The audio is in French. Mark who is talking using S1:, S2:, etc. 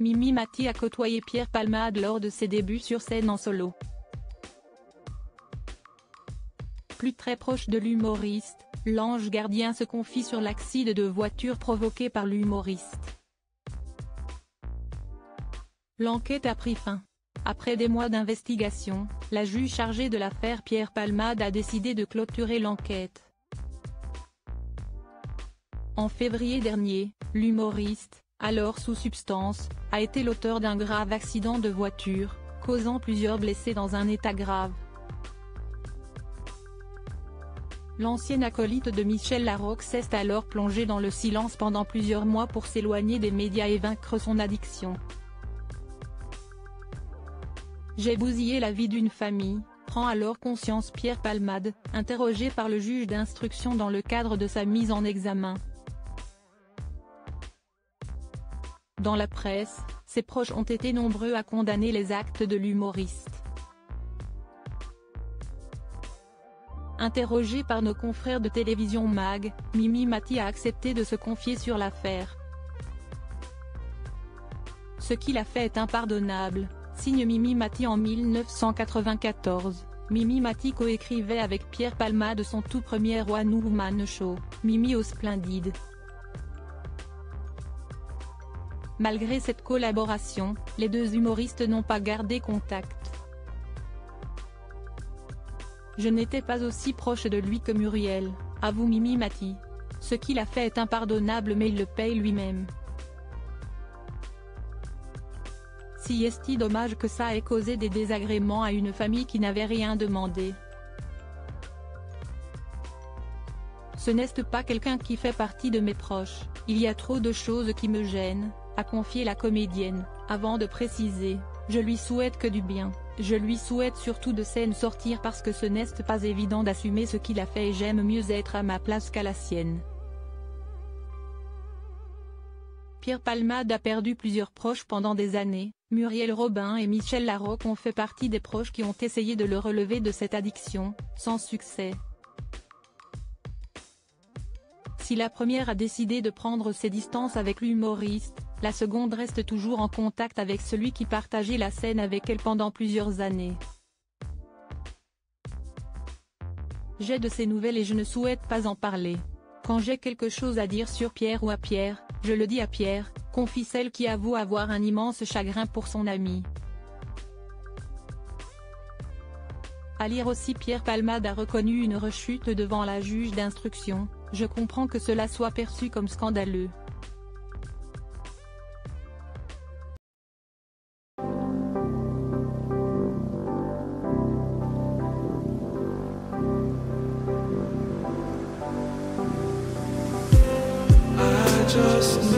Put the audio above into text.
S1: Mimi Mati a côtoyé Pierre Palmade lors de ses débuts sur scène en solo. Plus très proche de l'humoriste, l'ange gardien se confie sur l'accident de voiture provoqué par l'humoriste. L'enquête a pris fin. Après des mois d'investigation, la juge chargée de l'affaire Pierre Palmade a décidé de clôturer l'enquête. En février dernier, l'humoriste, alors sous substance, a été l'auteur d'un grave accident de voiture, causant plusieurs blessés dans un état grave. L'ancien acolyte de Michel Larocque s'est alors plongé dans le silence pendant plusieurs mois pour s'éloigner des médias et vaincre son addiction. J'ai bousillé la vie d'une famille, prend alors conscience Pierre Palmade, interrogé par le juge d'instruction dans le cadre de sa mise en examen. Dans la presse, ses proches ont été nombreux à condamner les actes de l'humoriste. Interrogée par nos confrères de télévision MAG, Mimi Mati a accepté de se confier sur l'affaire. Ce qu'il a fait est impardonnable, signe Mimi Mati en 1994. Mimi Mati coécrivait avec Pierre Palmade son tout premier One Woman Show, Mimi au Splendide. Malgré cette collaboration, les deux humoristes n'ont pas gardé contact. Je n'étais pas aussi proche de lui que Muriel, avoue Mimi Mati. Ce qu'il a fait est impardonnable mais il le paye lui-même. Si est-il dommage que ça ait causé des désagréments à une famille qui n'avait rien demandé. Ce n'est pas quelqu'un qui fait partie de mes proches, il y a trop de choses qui me gênent, a confié la comédienne, avant de préciser, je lui souhaite que du bien. Je lui souhaite surtout de s'en sortir parce que ce n'est pas évident d'assumer ce qu'il a fait et j'aime mieux être à ma place qu'à la sienne. Pierre Palmade a perdu plusieurs proches pendant des années, Muriel Robin et Michel Larocque ont fait partie des proches qui ont essayé de le relever de cette addiction, sans succès. Si la première a décidé de prendre ses distances avec l'humoriste, la seconde reste toujours en contact avec celui qui partageait la scène avec elle pendant plusieurs années. J'ai de ces nouvelles et je ne souhaite pas en parler. Quand j'ai quelque chose à dire sur Pierre ou à Pierre, je le dis à Pierre, confie celle qui avoue avoir un immense chagrin pour son ami. À lire aussi Pierre Palmade a reconnu une rechute devant la juge d'instruction, je comprends que cela soit perçu comme scandaleux.
S2: Just